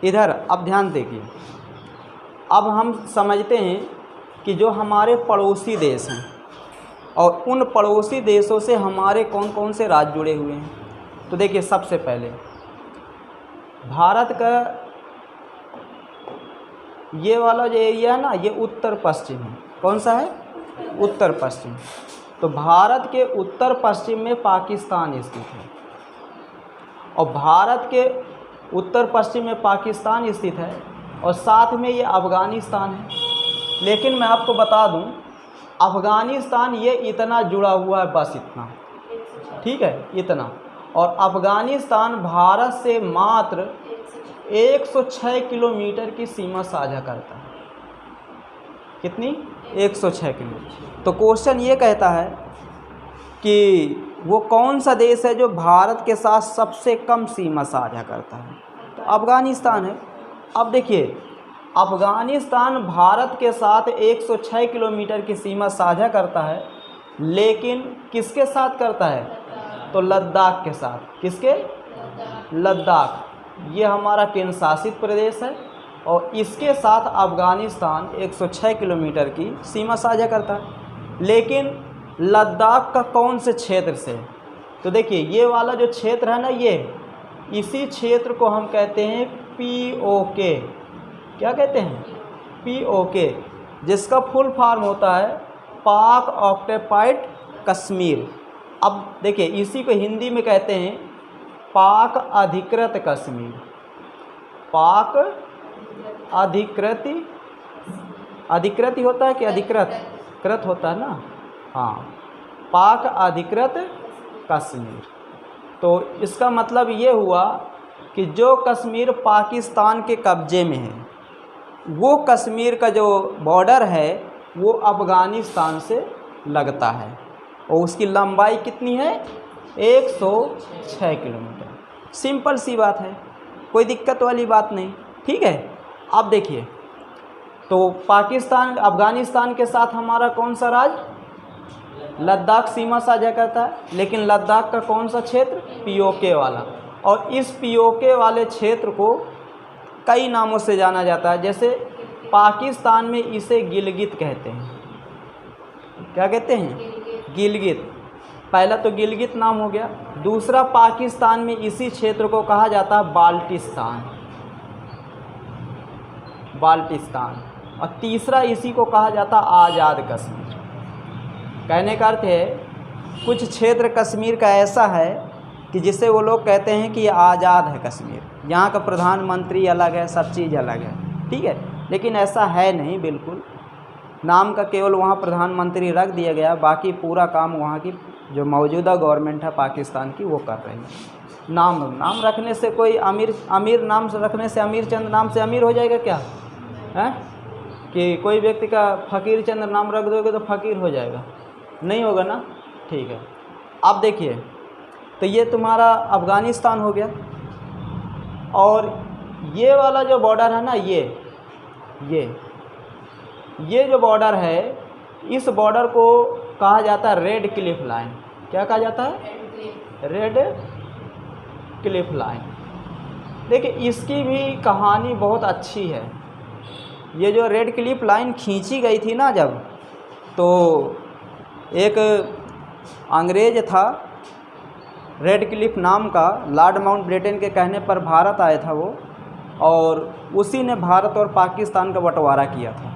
इधर अब ध्यान देखिए, अब हम समझते हैं कि जो हमारे पड़ोसी देश हैं और उन पड़ोसी देशों से हमारे कौन कौन से राज्य जुड़े हुए हैं। तो देखिए, सबसे पहले भारत का ये वाला जो एरिया है ना, ये उत्तर पश्चिम है। कौन सा है? उत्तर पश्चिम। तो भारत के उत्तर पश्चिम में पाकिस्तान स्थित है और भारत के उत्तर पश्चिम में पाकिस्तान स्थित है और साथ में ये अफ़गानिस्तान है। लेकिन मैं आपको बता दूं, अफ़गानिस्तान ये इतना जुड़ा हुआ है, बस इतना, ठीक है, इतना। और अफ़गानिस्तान भारत से मात्र 106 किलोमीटर की सीमा साझा करता है। कितनी? 106 किलोमीटर। तो क्वेश्चन ये कहता है कि वो कौन सा देश है जो भारत के साथ सबसे कम सीमा साझा करता है? तो अफ़गानिस्तान है। अब देखिए, अफ़गानिस्तान भारत के साथ 106 किलोमीटर की सीमा साझा करता है, लेकिन किसके साथ करता है? तो लद्दाख के साथ। किसके? लद्दाख। ये हमारा केंद्र शासित प्रदेश है और इसके साथ अफ़गानिस्तान 106 किलोमीटर की सीमा साझा करता है। लेकिन लद्दाख का कौन से क्षेत्र से? तो देखिए, ये वाला जो क्षेत्र है ना, ये इसी क्षेत्र को हम कहते हैं POK। क्या कहते हैं? POK, जिसका फुल फॉर्म होता है पाक ऑक्यूपाइड कश्मीर। अब देखिए, इसी को हिंदी में कहते हैं पाक अधिकृत कश्मीर। पाक अधिकृत ही होता है कि अधिकृत? कृत होता है ना, हाँ, पाक अधिकृत कश्मीर। तो इसका मतलब ये हुआ कि जो कश्मीर पाकिस्तान के कब्जे में है, वो कश्मीर का जो बॉर्डर है वो अफ़गानिस्तान से लगता है और उसकी लंबाई कितनी है? 106 किलोमीटर। सिंपल सी बात है, कोई दिक्कत वाली बात नहीं, ठीक है। अब देखिए, तो पाकिस्तान अफ़गानिस्तान के साथ हमारा कौन सा राज्य? लद्दाख सीमा साझा करता है, लेकिन लद्दाख का कौन सा क्षेत्र? POK वाला। और इस POK वाले क्षेत्र को कई नामों से जाना जाता है। जैसे पाकिस्तान में इसे गिलगित कहते हैं। क्या कहते हैं? गिलगित। पहला तो गिलगित नाम हो गया। दूसरा, पाकिस्तान में इसी क्षेत्र को कहा जाता है बाल्टिस्तान। बाल्टिस्तान। और तीसरा, इसी को कहा जाता आज़ाद कश्मीर। कहने का अर्थ है, कुछ क्षेत्र कश्मीर का ऐसा है कि जिसे वो लोग कहते हैं कि आज़ाद है कश्मीर, यहाँ का प्रधानमंत्री अलग है, सब चीज़ अलग है, ठीक है। लेकिन ऐसा है नहीं, बिल्कुल नाम का केवल वहाँ प्रधानमंत्री रख दिया गया, बाकी पूरा काम वहाँ की जो मौजूदा गवर्नमेंट है पाकिस्तान की वो कर रही है। नाम रखने से कोई अमीर नाम से रखने से अमीर चंद नाम से अमीर हो जाएगा क्या है? कि कोई व्यक्ति का फ़कीर चंद नाम रख दोगे तो फ़कीर हो जाएगा? नहीं होगा ना, ठीक है। अब देखिए, तो ये तुम्हारा अफ़गानिस्तान हो गया और ये वाला जो बॉर्डर है ना, ये जो बॉर्डर है, इस बॉर्डर को कहा जाता है रेड क्लिफ लाइन। क्या कहा जाता है? Red Cliff line. देखिए, इसकी भी कहानी बहुत अच्छी है। ये जो रेड क्लिफ लाइन खींची गई थी ना जब, तो एक अंग्रेज था रेड क्लिफ नाम का, लॉर्ड माउंटबेटन के कहने पर भारत आया था वो, और उसी ने भारत और पाकिस्तान का बंटवारा किया था।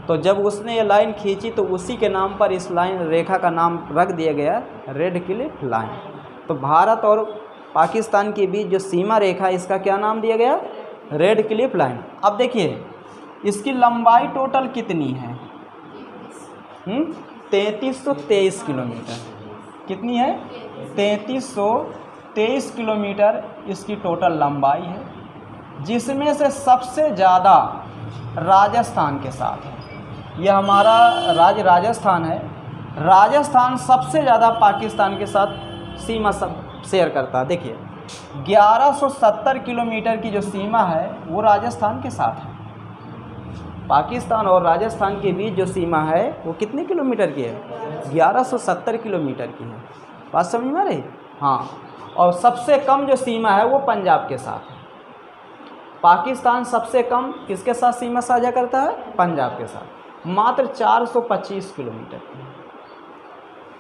तो जब उसने ये लाइन खींची तो उसी के नाम पर इस लाइन रेखा का नाम रख दिया गया रेड क्लिफ लाइन। तो भारत और पाकिस्तान के बीच जो सीमा रेखा, इसका क्या नाम दिया गया? Red Cliff line. अब देखिए, इसकी लंबाई टोटल कितनी है? 3323 किलोमीटर। कितनी है? 3323 किलोमीटर इसकी टोटल लंबाई है, जिसमें से सबसे ज़्यादा राजस्थान के साथ है। यह हमारा राज्य राजस्थान है। राजस्थान सबसे ज़्यादा पाकिस्तान के साथ सीमा सब शेयर करता है। देखिए, 1170 किलोमीटर की जो सीमा है वो राजस्थान के साथ है। पाकिस्तान और राजस्थान के बीच जो सीमा है वो कितने किलोमीटर की है? 1170 किलोमीटर की है। बात समझ में आ रही? हाँ। और सबसे कम जो सीमा है वो पंजाब के साथ है। पाकिस्तान सबसे कम किसके साथ सीमा साझा करता है? पंजाब के साथ, मात्र 425 किलोमीटर की।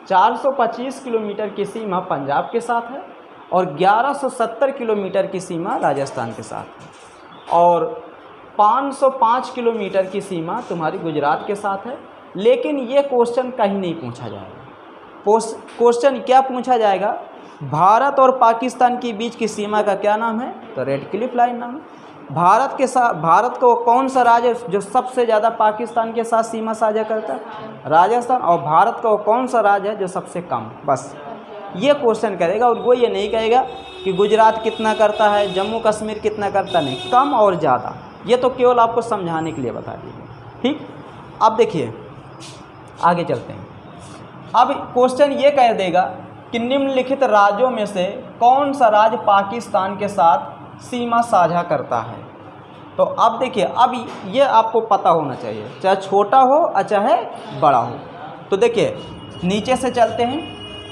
425 किलोमीटर की सीमा पंजाब के साथ है और 1170 किलोमीटर की सीमा राजस्थान के साथ है और 505 किलोमीटर की सीमा तुम्हारी गुजरात के साथ है। लेकिन ये क्वेश्चन कहीं नहीं पूछा जाएगा। क्वेश्चन क्या पूछा जाएगा? भारत और पाकिस्तान के बीच की सीमा का क्या नाम है? तो रेड क्लिफ लाइन नाम है। भारत को कौन सा राज्य है जो सबसे ज़्यादा पाकिस्तान के साथ सीमा साझा करता है? राजस्थान। और भारत का कौन सा राज्य है जो सबसे कम? बस ये क्वेश्चन करेगा और वो ये नहीं कहेगा कि गुजरात कितना करता है, जम्मू कश्मीर कितना करता, नहीं, कम और ज़्यादा। ये तो केवल आपको समझाने के लिए बता दीजिए, ठीक। अब देखिए आगे चलते हैं। अब क्वेश्चन ये कह देगा कि निम्नलिखित राज्यों में से कौन सा राज्य पाकिस्तान के साथ सीमा साझा करता है? तो अब देखिए, अब ये आपको पता होना चाहिए, चाहे छोटा हो और चाहे बड़ा हो। तो देखिए नीचे से चलते हैं,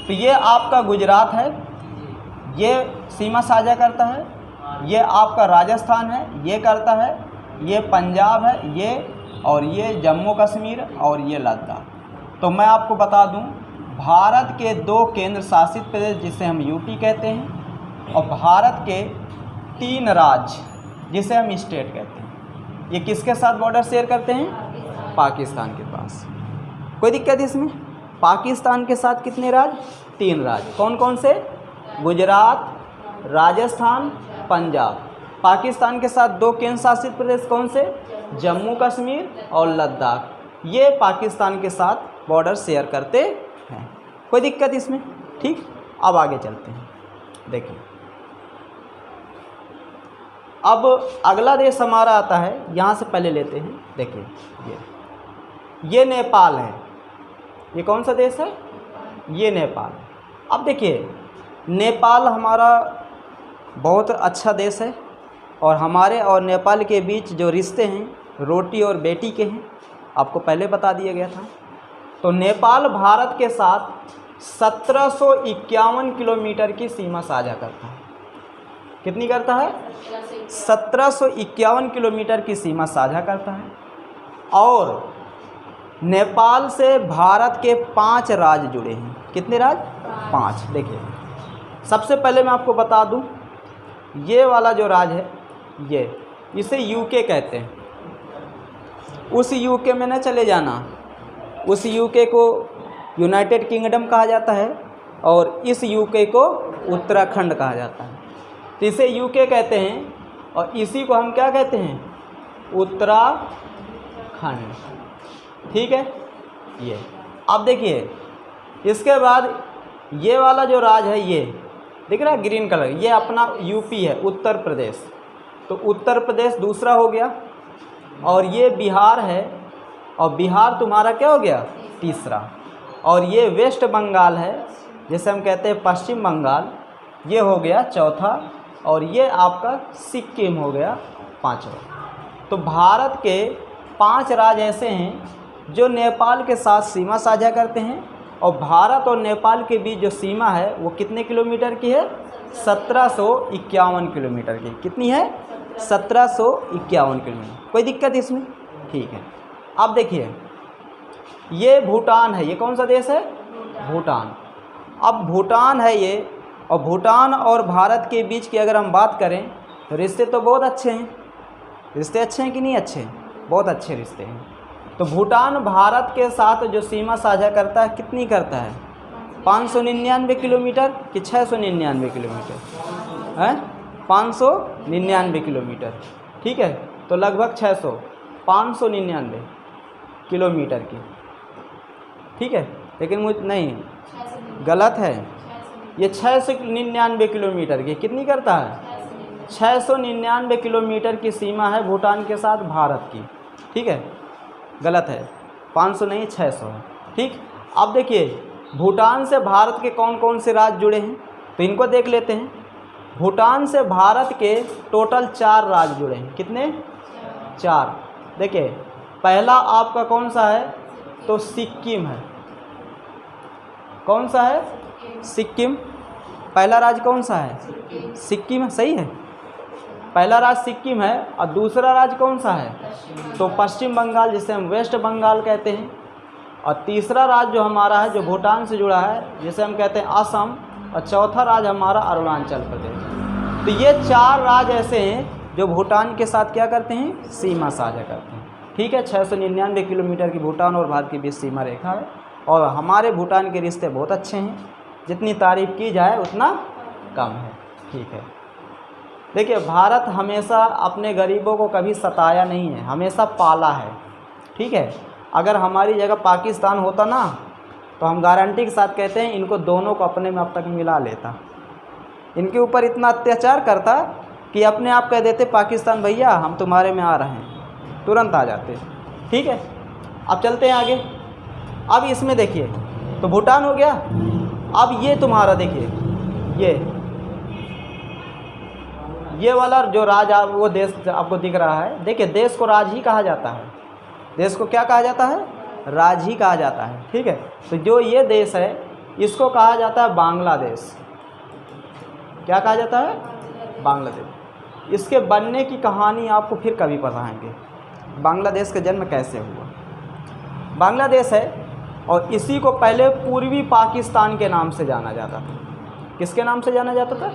तो ये आपका गुजरात है, ये सीमा साझा करता है। ये आपका राजस्थान है, ये करता है। ये पंजाब है, ये जम्मू कश्मीर और ये लद्दाख। तो मैं आपको बता दूं, भारत के 2 केंद्र शासित प्रदेश जिसे हम यूटी कहते हैं और भारत के 3 राज्य जिसे हम स्टेट कहते हैं, ये किसके साथ बॉर्डर शेयर करते हैं? पाकिस्तान के पास। कोई दिक्कत इसमें? पाकिस्तान के साथ कितने राज्य? 3 राज्य। कौन कौन से? गुजरात, राजस्थान, पंजाब। पाकिस्तान के साथ 2 केंद्र शासित प्रदेश कौन से? जम्मू कश्मीर और लद्दाख। ये पाकिस्तान के साथ बॉर्डर शेयर करते हैं। कोई दिक्कत इसमें? ठीक। अब आगे चलते हैं। देखिए अब अगला देश हमारा आता है, यहाँ से पहले लेते हैं। देखिए ये नेपाल है। ये कौन सा देश है? ये नेपाल। अब देखिए नेपाल हमारा बहुत अच्छा देश है और हमारे और नेपाल के बीच जो रिश्ते हैं रोटी और बेटी के हैं, आपको पहले बता दिया गया था। तो नेपाल भारत के साथ 1751 किलोमीटर की सीमा साझा करता है। कितनी करता है? 1751 किलोमीटर की सीमा साझा करता है। और नेपाल से भारत के 5 राज्य जुड़े हैं। कितने राज्य? 5। देखिए सबसे पहले मैं आपको बता दूं, ये वाला जो राज्य है इसे यूके कहते हैं। उस यूके में न चले जाना, उस यूके को यूनाइटेड किंगडम कहा जाता है और इस यूके को उत्तराखंड कहा जाता है। तो इसे यूके कहते हैं और इसी को हम क्या कहते हैं? उत्तराखंड। ठीक है। ये अब देखिए इसके बाद ये वाला जो राज्य है, ये दिख रहा है ग्रीन कलर, ये अपना यूपी है, उत्तर प्रदेश। तो उत्तर प्रदेश दूसरा हो गया और ये बिहार है और बिहार तुम्हारा क्या हो गया? तीसरा। और ये वेस्ट बंगाल है जिसे हम कहते हैं पश्चिम बंगाल, ये हो गया चौथा। और ये आपका सिक्किम हो गया 5वां। तो भारत के 5 राज्य ऐसे हैं जो नेपाल के साथ सीमा साझा करते हैं और भारत और नेपाल के बीच जो सीमा है वो कितने किलोमीटर की है? 1751 किलोमीटर की। कितनी है? 1751 किलोमीटर। कोई दिक्कत इसमें? ठीक है। अब देखिए ये भूटान है। ये कौन सा देश है? भूटान। अब भूटान है ये, और भूटान और भारत के बीच की अगर हम बात करें तो रिश्ते तो बहुत अच्छे हैं। रिश्ते अच्छे हैं कि नहीं अच्छे? बहुत अच्छे रिश्ते हैं। तो भूटान भारत के साथ जो सीमा साझा करता है कितनी करता है? 599 किलोमीटर कि 699 किलोमीटर है? 599 किलोमीटर। ठीक है। तो लगभग 599 किलोमीटर की। ठीक है। लेकिन मुझे नहीं, गलत है, ये 699 किलोमीटर की। कितनी करता है? 699 किलोमीटर की सीमा है भूटान के साथ भारत की। ठीक है। गलत है, 500 नहीं 600 है। ठीक। अब देखिए भूटान से भारत के कौन कौन से राज्य जुड़े हैं तो इनको देख लेते हैं। भूटान से भारत के टोटल 4 राज्य जुड़े हैं। कितने? 4। देखिए पहला आपका कौन सा है? तो सिक्किम है। कौन सा है? सिक्किम। पहला राज्य कौन सा है? सिक्किम है। सही है। पहला राज्य सिक्किम है और दूसरा राज्य कौन सा है? तो पश्चिम बंगाल, जिसे हम वेस्ट बंगाल कहते हैं। और तीसरा राज्य जो हमारा है जो भूटान से जुड़ा है, जिसे हम कहते हैं असम। और चौथा राज्य हमारा अरुणाचल प्रदेश। तो ये 4 राज्य ऐसे हैं जो भूटान के साथ क्या करते हैं? सीमा साझा करते हैं। ठीक है, 699 किलोमीटर की भूटान और भारत के बीच सीमा रेखा है। और हमारे भूटान के रिश्ते बहुत अच्छे हैं, जितनी तारीफ़ की जाए उतना कम है। ठीक है, देखिए भारत हमेशा अपने गरीबों को कभी सताया नहीं है, हमेशा पाला है। ठीक है, अगर हमारी जगह पाकिस्तान होता ना तो हम गारंटी के साथ कहते हैं इनको दोनों को अपने में अब तक मिला लेता। इनके ऊपर इतना अत्याचार करता कि अपने आप कह देते पाकिस्तान भैया हम तुम्हारे में आ रहे हैं, तुरंत आ जाते। ठीक है, अब चलते हैं आगे। अब इसमें देखिए तो भूटान हो गया। अब ये तुम्हारा देखिए ये वाला जो राज वो देश आपको दिख रहा है, देखिए देश को राज ही कहा जाता है। देश को क्या कहा जाता है? राज ही कहा जाता है। ठीक है, तो जो ये देश है इसको कहा जाता है बांग्लादेश। क्या कहा जाता है? बांग्लादेश। इसके बनने की कहानी आपको फिर कभी बताएंगे, बांग्लादेश का जन्म कैसे हुआ। बांग्लादेश है और इसी को पहले पूर्वी पाकिस्तान के नाम से जाना जाता था। किसके नाम से जाना जाता था?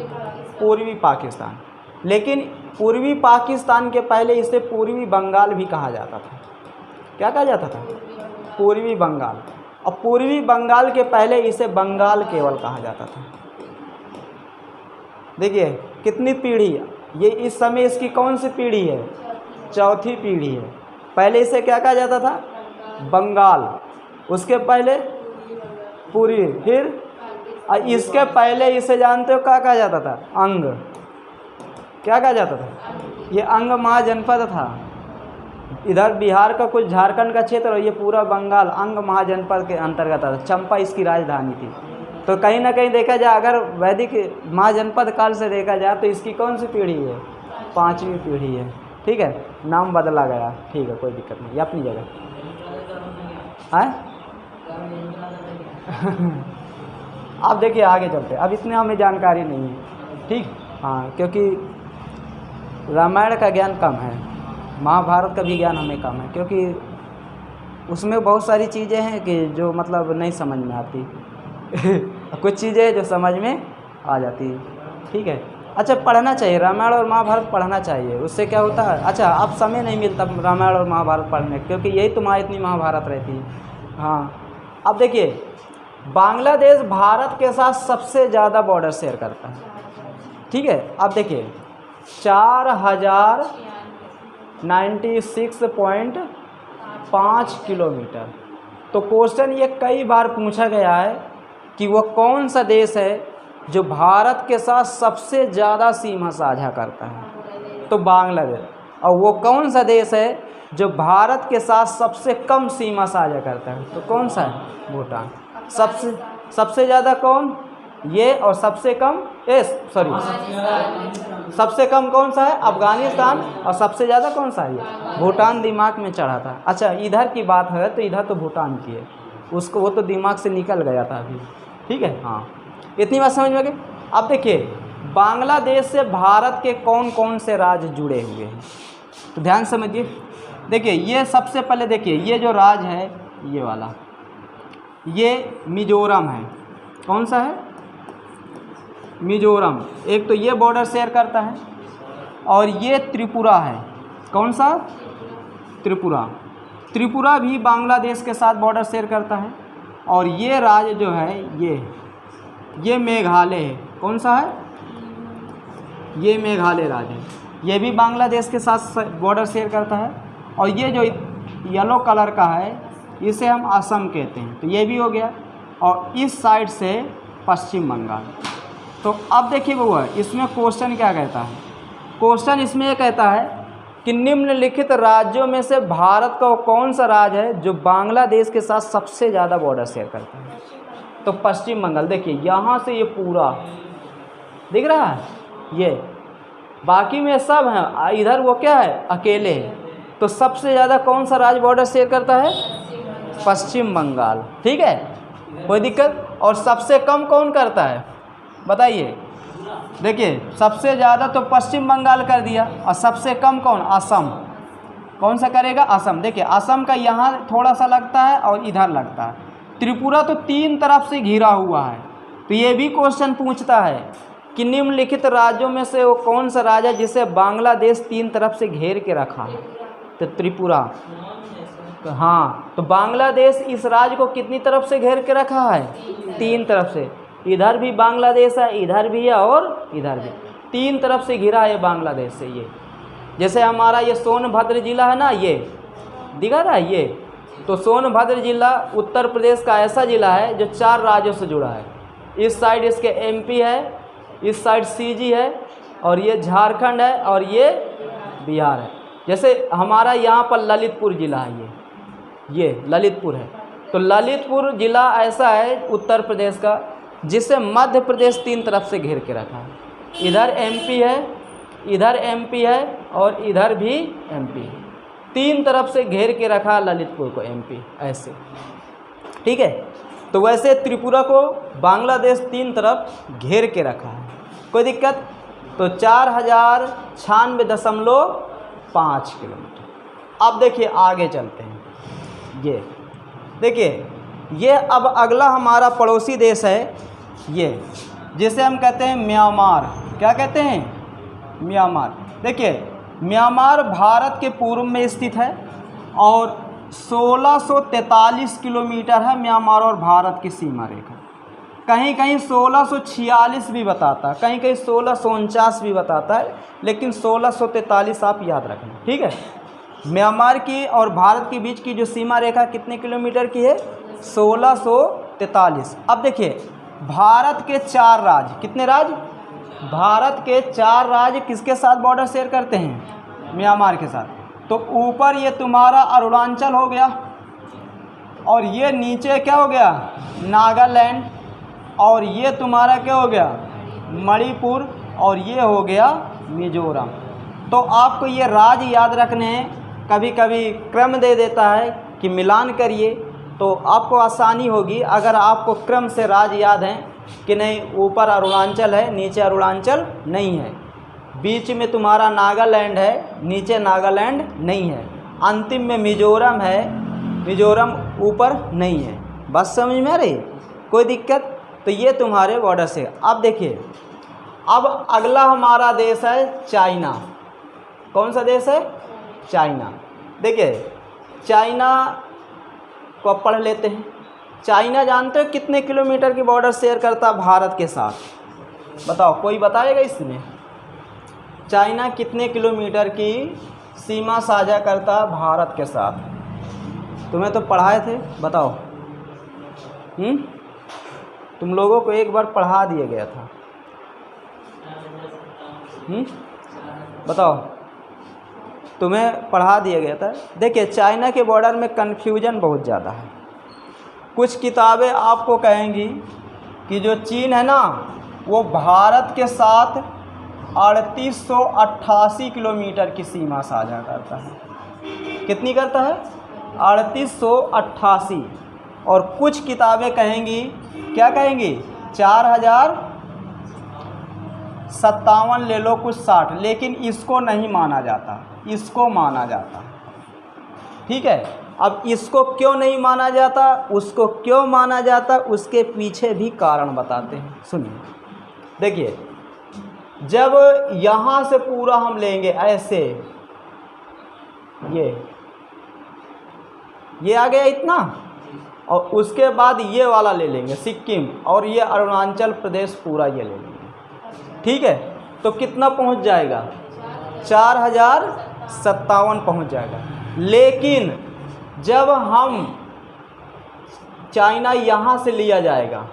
पूर्वी पाकिस्तान। लेकिन पूर्वी पाकिस्तान के पहले इसे पूर्वी बंगाल भी कहा जाता था। क्या कहा जाता था? पूर्वी बंगाल। और पूर्वी बंगाल के पहले इसे बंगाल केवल कहा जाता था। देखिए कितनी पीढ़ी, ये इस समय इसकी कौन सी पीढ़ी है? चौथी पीढ़ी है। पहले इसे क्या कहा जाता था? बंगाल। उसके पहले पूर्वी, फिर इसके पहले इसे जानते हो क्या कहा जाता था? अंग। क्या कहा जाता था? ये अंग महाजनपद था। इधर बिहार का कुछ झारखंड का क्षेत्र और ये पूरा बंगाल अंग महाजनपद के अंतर्गत था। चंपा इसकी राजधानी थी। तो कहीं ना कहीं देखा जाए, अगर वैदिक महाजनपद काल से देखा जाए तो इसकी कौन सी पीढ़ी है? 5वीं पीढ़ी है। ठीक है, नाम बदला गया। ठीक है, कोई दिक्कत नहीं, ये अपनी जगह है। अब देखिए आगे चलते, अब इतने हमें जानकारी नहीं है। ठीक, हाँ, क्योंकि रामायण का ज्ञान कम है, महाभारत का भी ज्ञान हमें कम है, क्योंकि उसमें बहुत सारी चीज़ें हैं कि जो मतलब नहीं समझ में आती कुछ चीज़ें जो समझ में आ जाती। ठीक है, अच्छा पढ़ना चाहिए, रामायण और महाभारत पढ़ना चाहिए। उससे क्या होता है? अच्छा अब समय नहीं मिलता रामायण और महाभारत पढ़ने, क्योंकि यही तुम्हारी इतनी महाभारत रहती है। हाँ, अब देखिए बांग्लादेश भारत के साथ सबसे ज़्यादा बॉर्डर शेयर करता है। ठीक है, अब देखिए 4096.5 किलोमीटर। तो क्वेश्चन ये कई बार पूछा गया है कि वो कौन सा देश है जो भारत के साथ सबसे ज़्यादा सीमा साझा करता है? तो बांग्लादेश। और वो कौन सा देश है जो भारत के साथ सबसे कम सीमा साझा करता है? तो कौन सा है? भूटान। सबसे ज़्यादा कौन? ये। और सबसे कम सबसे कम कौन सा है? अफ़गानिस्तान। और सबसे ज़्यादा कौन सा है? ये भूटान दिमाग में चढ़ा था। अच्छा इधर की बात है तो इधर तो भूटान की है, उसको वो तो दिमाग से निकल गया था अभी। ठीक है, हाँ, इतनी बात समझ में गई। अब देखिए बांग्लादेश से भारत के कौन कौन से राज्य जुड़े हुए हैं, तो ध्यान समझिए। देखिए ये सबसे पहले देखिए ये जो राज्य है ये वाला, ये मिजोरम है। कौन सा है? मिजोरम। एक तो ये बॉर्डर शेयर करता है। और ये त्रिपुरा है। कौन सा? त्रिपुरा। त्रिपुरा भी बांग्लादेश के साथ बॉर्डर शेयर करता है। और ये राज्य जो है ये मेघालय है। कौन सा है? ये मेघालय राज्य है। ये भी बांग्लादेश के साथ बॉर्डर शेयर करता है। और ये जो येलो कलर का है इसे हम असम कहते हैं। तो ये भी हो गया। और इस साइड से पश्चिम बंगाल। तो अब देखिए वो है, इसमें क्वेश्चन क्या कहता है? क्वेश्चन इसमें ये कहता है कि निम्नलिखित राज्यों में से भारत का कौन सा राज्य है जो बांग्लादेश के साथ सबसे ज़्यादा बॉर्डर शेयर करता है? तो पश्चिम बंगाल। देखिए यहाँ से ये पूरा दिख रहा है, ये बाकी में सब हैं, इधर वो क्या है? अकेले है। तो सबसे ज़्यादा कौन सा राज्य बॉर्डर शेयर करता है? पश्चिम बंगाल। ठीक है, कोई दिक्कत? और सबसे कम कौन करता है बताइए? देखिए सबसे ज़्यादा तो पश्चिम बंगाल कर दिया और सबसे कम कौन, असम। कौन सा करेगा, असम। देखिए असम का यहाँ थोड़ा सा लगता है और इधर लगता है। त्रिपुरा तो 3 तरफ से घिरा हुआ है। तो ये भी क्वेश्चन पूछता है कि निम्नलिखित राज्यों में से वो कौन सा राज्य है जिसे बांग्लादेश 3 तरफ से घेर के रखा है। तो त्रिपुरा। तो हाँ, तो बांग्लादेश इस राज्य को कितनी तरफ से घेर के रखा है, 3 तरफ से। इधर भी बांग्लादेश है, इधर भी है और इधर भी, 3 तरफ से घिरा है बांग्लादेश से। ये जैसे हमारा ये सोनभद्र जिला है ना, ये दिखा रहा है ये, तो सोनभद्र जिला उत्तर प्रदेश का ऐसा जिला है जो 4 राज्यों से जुड़ा है। इस साइड इसके एमपी है, इस साइड सीजी है, और ये झारखंड है, और ये बिहार है। जैसे हमारा यहाँ पर ललितपुर जिला है, ये ललितपुर है। तो ललितपुर जिला ऐसा है उत्तर प्रदेश का जिसे मध्य प्रदेश 3 तरफ से घेर के रखा है। इधर एमपी है, इधर एमपी है, और इधर भी एमपी है। 3 तरफ से घेर के रखा ललितपुर को एमपी, ऐसे। ठीक है, तो वैसे त्रिपुरा को बांग्लादेश 3 तरफ घेर के रखा है। कोई दिक्कत? तो 4096.5 किलोमीटर। अब देखिए आगे चलते हैं। ये देखिए, ये अब अगला हमारा पड़ोसी देश है, ये जिसे हम कहते हैं म्यांमार। क्या कहते हैं? म्यांमार। देखिए म्यांमार भारत के पूर्व में स्थित है और 1643 किलोमीटर है म्यांमार और भारत की सीमा रेखा। कहीं कहीं 1646 भी बताता है, कहीं कहीं 1649 भी बताता है, लेकिन 1643 आप याद रखना। ठीक है, म्यांमार की और भारत के बीच की जो सीमा रेखा कितने किलोमीटर की है? 1643। अब देखिए भारत के 4 राज्य, कितने राज्य? भारत के 4 राज्य किसके साथ बॉर्डर शेयर करते हैं? म्यांमार के साथ। तो ऊपर ये तुम्हारा अरुणाचल हो गया, और ये नीचे क्या हो गया? नागालैंड, और ये तुम्हारा क्या हो गया? मणिपुर, और ये हो गया मिजोरम। तो आपको ये राज्य याद रखने हैं। कभी कभी क्रम दे देता है कि मिलान करिए, तो आपको आसानी होगी अगर आपको क्रम से राज्य याद हैं कि नहीं। ऊपर अरुणाचल है, नीचे अरुणाचल नहीं है, बीच में तुम्हारा नागालैंड है, नीचे नागालैंड नहीं है, अंतिम में मिजोरम है, मिजोरम ऊपर नहीं है। बस समझ में आ रही? कोई दिक्कत? तो ये तुम्हारे बॉर्डर से। अब देखिए, अब अगला हमारा देश है चाइना। कौन सा देश है? चाइना। देखिए चाइना को पढ़ लेते हैं। चाइना जानते हो कितने किलोमीटर की बॉर्डर शेयर करता है भारत के साथ? बताओ, कोई बताएगा इसमें? चाइना कितने किलोमीटर की सीमा साझा करता है भारत के साथ? तुम्हें तो पढ़ाए थे, बताओ। तुम लोगों को एक बार पढ़ा दिया गया था। बताओ, तुम्हें पढ़ा दिया गया था। देखिए चाइना के बॉर्डर में कन्फ्यूजन बहुत ज़्यादा है। कुछ किताबें आपको कहेंगी कि जो चीन है ना, वो भारत के साथ 3888 किलोमीटर की सीमा साझा करता है। कितनी करता है? 3888। और कुछ किताबें कहेंगी, क्या कहेंगी? 4057 ले लो, कुछ 60, लेकिन इसको नहीं माना जाता, इसको माना जाता। ठीक है, अब इसको क्यों नहीं माना जाता, उसको क्यों माना जाता, उसके पीछे भी कारण बताते हैं। सुनिए, देखिए जब यहाँ से पूरा हम लेंगे ऐसे, ये आ गया इतना, और उसके बाद ये वाला ले लेंगे सिक्किम, और ये अरुणाचल प्रदेश पूरा ये ले लेंगे। ठीक है, तो कितना पहुँच जाएगा? 4057 पहुँच जाएगा। लेकिन जब हम चाइना यहाँ से लिया जाएगा,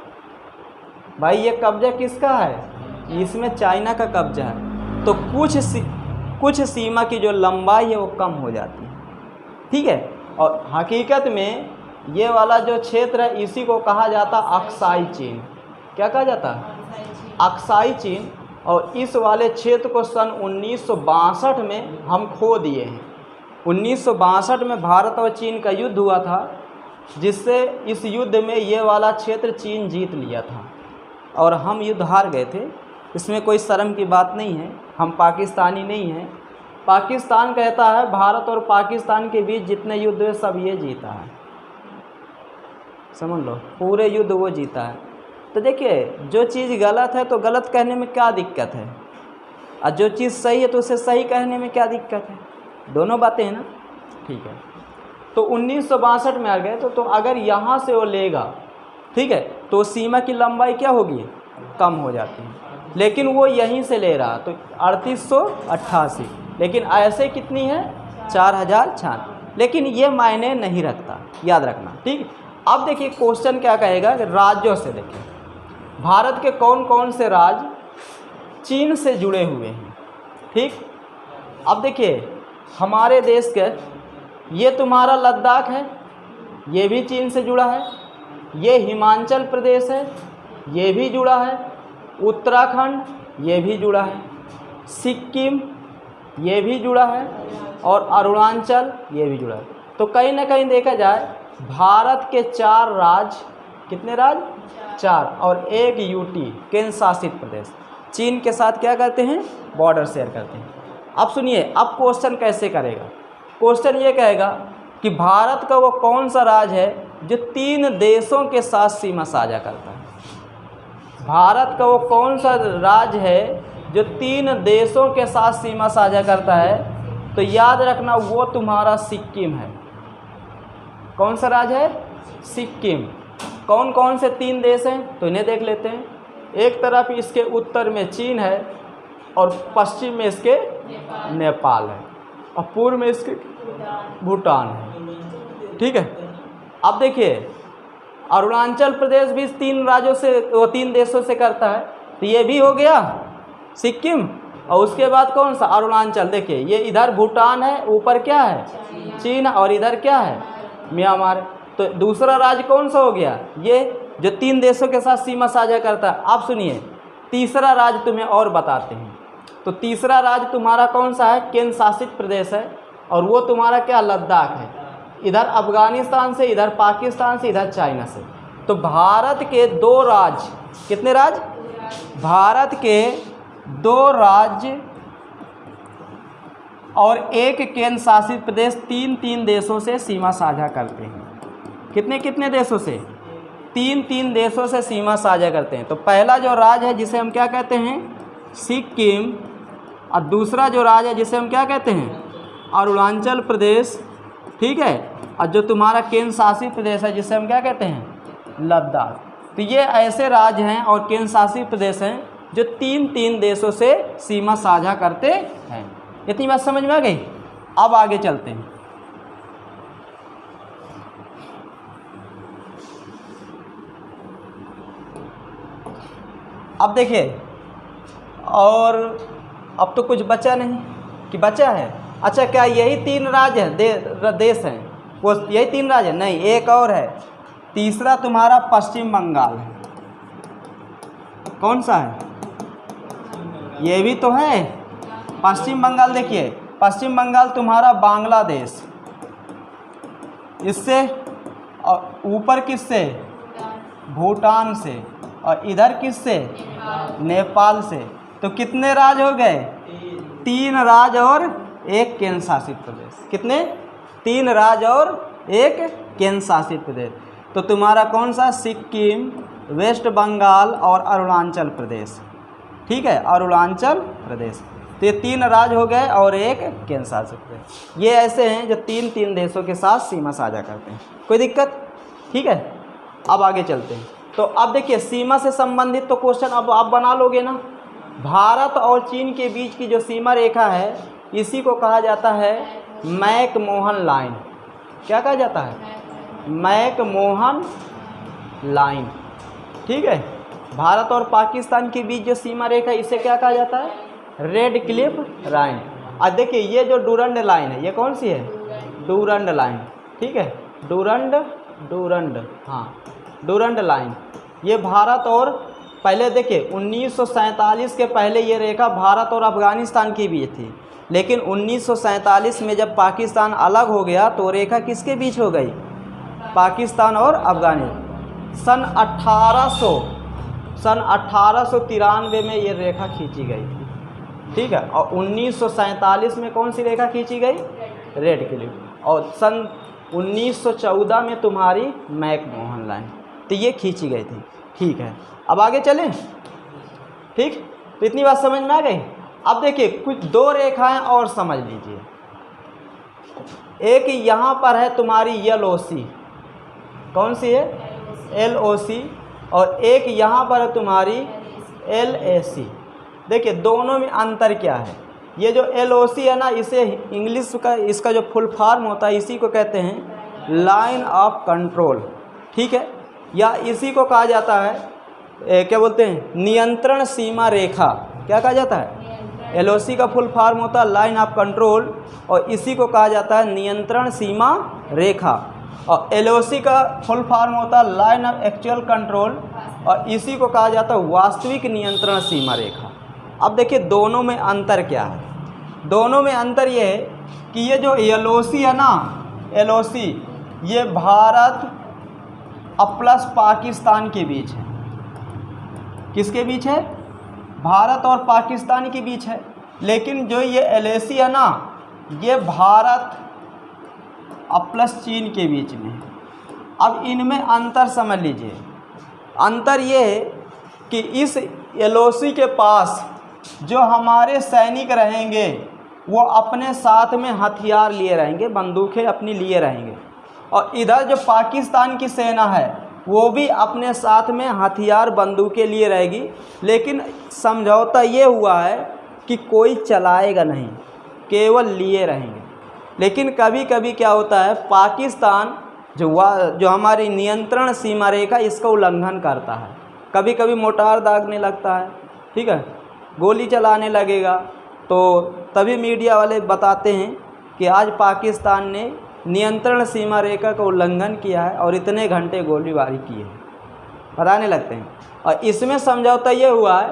भाई ये कब्जा किसका है? इसमें चाइना का कब्जा है, तो कुछ सीमा की जो लंबाई है वो कम हो जाती है। ठीक है, और हकीकत में ये वाला जो क्षेत्र है इसी को कहा जाता अक्साई चीन। क्या कहा जाता है? अक्साई चीन। और इस वाले क्षेत्र को सन 1962 में हम खो दिए हैं। 1962 में भारत और चीन का युद्ध हुआ था, जिससे इस युद्ध में ये वाला क्षेत्र चीन जीत लिया था और हम युद्ध हार गए थे। इसमें कोई शर्म की बात नहीं है, हम पाकिस्तानी नहीं हैं। पाकिस्तान कहता है भारत और पाकिस्तान के बीच जितने युद्ध हुए सब ये जीता है, समझ लो, पूरे युद्ध वो जीता है। तो देखिए जो चीज़ गलत है तो गलत कहने में क्या दिक्कत है, और जो चीज़ सही है तो उसे सही कहने में क्या दिक्कत है, दोनों बातें हैं ना। ठीक है, तो 1962 में आ गए तो अगर यहाँ से वो लेगा, ठीक है, तो सीमा की लंबाई क्या होगी, कम हो जाती है। लेकिन वो यहीं से ले रहा तो 3888, लेकिन ऐसे कितनी है 4096, लेकिन ये मायने नहीं रखता, याद रखना। ठीक, अब देखिए क्वेश्चन क्या कहेगा कि राज्यों से देखिए भारत के कौन कौन से राज्य चीन से जुड़े हुए हैं। ठीक, अब देखिए हमारे देश के ये तुम्हारा लद्दाख है, ये भी चीन से जुड़ा है, ये हिमाचल प्रदेश है, ये भी जुड़ा है, उत्तराखंड ये भी जुड़ा है, सिक्किम ये भी जुड़ा है, और अरुणाचल ये भी जुड़ा है। तो कहीं ना कहीं देखा जाए भारत के 4 राज्य, कितने राज्य, 4, और एक यूटी केंद्र शासित प्रदेश चीन के साथ क्या करते हैं, बॉर्डर शेयर करते हैं। अब सुनिए, अब क्वेश्चन कैसे करेगा, क्वेश्चन ये कहेगा कि भारत का वो कौन सा राज्य है जो 3 देशों के साथ सीमा साझा करता है। भारत का वो कौन सा राज्य है जो 3 देशों के साथ सीमा साझा करता है, तो याद रखना वो तुम्हारा सिक्किम है। कौन सा राज्य है, सिक्किम। कौन कौन से 3 देश हैं, तो इन्हें देख लेते हैं। एक तरफ इसके उत्तर में चीन है, और पश्चिम में इसके नेपाल है, और पूर्व में इसके भूटान है। ठीक है, अब देखिए अरुणाचल प्रदेश भी 3 राज्यों से, 3 देशों से करता है, तो ये भी हो गया सिक्किम, और उसके बाद कौन सा, अरुणाचल। देखिए ये इधर भूटान है, ऊपर क्या है, चीन, और इधर क्या है, म्यांमार। तो दूसरा राज्य कौन सा हो गया, ये जो 3 देशों के साथ सीमा साझा करता है। अब सुनिए तीसरा राज्य तुम्हें और बताते हैं। तो तीसरा राज्य तुम्हारा कौन सा है, केंद्र शासित प्रदेश है, और वो तुम्हारा क्या, लद्दाख है। इधर अफगानिस्तान से, इधर पाकिस्तान से, इधर चाइना से। तो भारत के 2 राज्य, कितने राज्य, भारत के 2 राज्य और एक केंद्र शासित प्रदेश 3 देशों से सीमा साझा करते हैं। कितने कितने देशों से, 3 देशों से सीमा साझा करते हैं। तो पहला जो राज्य है जिसे हम क्या कहते हैं, सिक्किम, और दूसरा जो राज्य है जिसे हम क्या कहते हैं, अरुणाचल प्रदेश। ठीक है, और जो तुम्हारा केंद्र शासित प्रदेश है जिसे हम क्या कहते हैं, लद्दाख। तो ये ऐसे राज्य हैं और केंद्र शासित प्रदेश हैं जो 3 देशों से सीमा साझा करते हैं। इतनी बात समझ में आ गई। अब आगे चलते हैं। अब देखिए, और अब तो कुछ बचा नहीं कि बचा है। अच्छा, क्या यही 3 राज्य हैं, देश हैं, वो यही 3 राज्य है? नहीं, एक और है, तीसरा तुम्हारा पश्चिम बंगाल है। कौन सा है, ये भी तो है पश्चिम बंगाल। देखिए पश्चिम बंगाल तुम्हारा बांग्लादेश, इससे और ऊपर किससे, भूटान से, और इधर किससे, नेपाल से। तो कितने राज्य हो गए, 3 राज्य और एक केंद्र शासित प्रदेश। कितने, 3 राज्य और एक केंद्र शासित प्रदेश। तो तुम्हारा कौन सा, सिक्किम, वेस्ट बंगाल और अरुणाचल प्रदेश। ठीक है, अरुणाचल प्रदेश। तो ये 3 राज्य हो गए और एक केंद्र शासित प्रदेश। ये ऐसे हैं जो 3 देशों के साथ सीमा साझा करते हैं। कोई दिक्कत? ठीक है, अब आगे चलते हैं। तो अब देखिए सीमा से संबंधित तो क्वेश्चन अब आप बना लोगे ना। भारत और चीन के बीच की जो सीमा रेखा है, इसी को कहा जाता है मैक-मोहन लाइन। क्या कहा जाता है, मैक-मोहन लाइन। ठीक है, भारत और पाकिस्तान के बीच जो सीमा रेखा, इसे क्या कहा जाता है, रेड क्लिफ लाइन। और देखिए ये जो डूरंड लाइन है, ये कौन सी है, डूरंड लाइन। ठीक है, डूरंड हाँ, डूरंड लाइन। ये भारत और, पहले देखिए 1947 के पहले ये रेखा भारत और अफ़गानिस्तान के बीच थी, लेकिन 1947 में जब पाकिस्तान अलग हो गया तो रेखा किसके बीच हो गई, पाकिस्तान और अफ़गानिस्तान। सन सन 1893 में ये रेखा खींची गई थी, ठीक है। और 1947 में कौन सी रेखा खींची गई? Red Cliff. और सन 1914 में तुम्हारी मैकमोहन लाइन, तो ये खींची गई थी, ठीक है। अब आगे चलें, ठीक। तो इतनी बात समझ में आ गई। अब देखिए कुछ दो रेखाएं और समझ लीजिए। एक यहाँ पर है तुम्हारी LOC, कौन सी है? LOC। और एक यहाँ पर है तुम्हारी LAC। देखिए दोनों में अंतर क्या है? ये जो LOC है ना, इसे इंग्लिश का इसका जो फुल फॉर्म होता है इसी को कहते हैं लाइन ऑफ कंट्रोल, ठीक है। या इसी को कहा जाता है क्या बोलते हैं? नियंत्रण सीमा रेखा। क्या कहा जाता है? LOC का फुल फॉर्म होता है लाइन ऑफ कंट्रोल, और इसी को कहा जाता है नियंत्रण सीमा रेखा। और LOC का फुल फॉर्म होता है लाइन ऑफ एक्चुअल कंट्रोल, और इसी को कहा जाता है वास्तविक नियंत्रण सीमा रेखा। अब देखिए दोनों में अंतर क्या है? दोनों में अंतर ये है कि ये जो LOC है ना, LOC ये भारत और प्लस पाकिस्तान के बीच है। किसके बीच है? भारत और पाकिस्तान के बीच है। लेकिन जो ये LAC है ना, ये भारत और प्लस चीन के बीच में है। अब इनमें अंतर समझ लीजिए। अंतर ये है कि इस LOC के पास जो हमारे सैनिक रहेंगे वो अपने साथ में हथियार लिए रहेंगे, बंदूकें अपनी लिए रहेंगे। और इधर जो पाकिस्तान की सेना है वो भी अपने साथ में हथियार बंदूकें लिए रहेगी। लेकिन समझौता ये हुआ है कि कोई चलाएगा नहीं, केवल लिए रहेंगे। लेकिन कभी कभी क्या होता है, पाकिस्तान जो हमारी नियंत्रण सीमा रेखा इसका उल्लंघन करता है। कभी कभी मोटार दागने लगता है, ठीक है, गोली चलाने लगेगा। तो तभी मीडिया वाले बताते हैं कि आज पाकिस्तान ने नियंत्रण सीमा रेखा का उल्लंघन किया है और इतने घंटे गोलीबारी की है, बताने लगते हैं। और इसमें समझौता ये हुआ है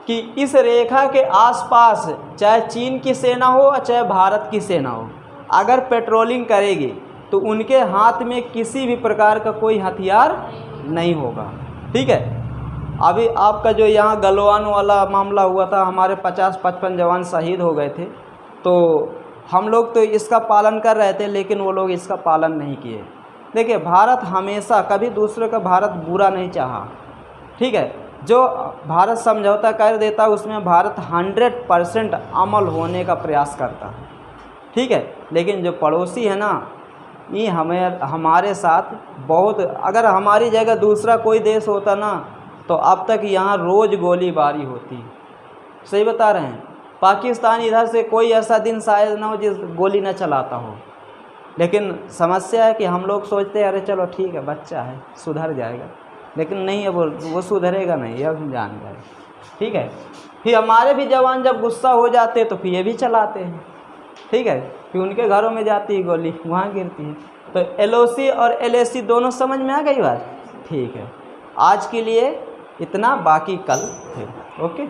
कि इस रेखा के आसपास चाहे चीन की सेना हो और चाहे भारत की सेना हो, अगर पेट्रोलिंग करेगी तो उनके हाथ में किसी भी प्रकार का कोई हथियार नहीं होगा, ठीक है। अभी आपका जो यहाँ गलवान वाला मामला हुआ था, हमारे 50-55 जवान शहीद हो गए थे, तो हम लोग तो इसका पालन कर रहे थे, लेकिन वो लोग इसका पालन नहीं किए। देखिए भारत हमेशा कभी दूसरे का भारत बुरा नहीं चाहा, ठीक है। जो भारत समझौता कर देता है उसमें भारत 100% अमल होने का प्रयास करता है, ठीक है। लेकिन जो पड़ोसी है ना, ये हमारे साथ बहुत, अगर हमारी जगह दूसरा कोई देश होता ना तो अब तक यहाँ रोज़ गोलीबारी होती। सही बता रहे हैं। पाकिस्तान इधर से कोई ऐसा दिन शायद ना हो जिस गोली ना चलाता हो। लेकिन समस्या है कि हम लोग सोचते हैं अरे चलो ठीक है, बच्चा है, सुधर जाएगा। लेकिन नहीं है, वो सुधरेगा नहीं, यह हम जान गए, ठीक है। फिर हमारे भी जवान जब गुस्सा हो जाते तो फिर ये भी चलाते हैं, ठीक है। फिर उनके घरों में जाती है गोली, वहाँ गिरती है। तो LOC और LAC दोनों समझ में आ गई बात, ठीक है। आज के लिए इतना, बाकी कल फिर, ओके।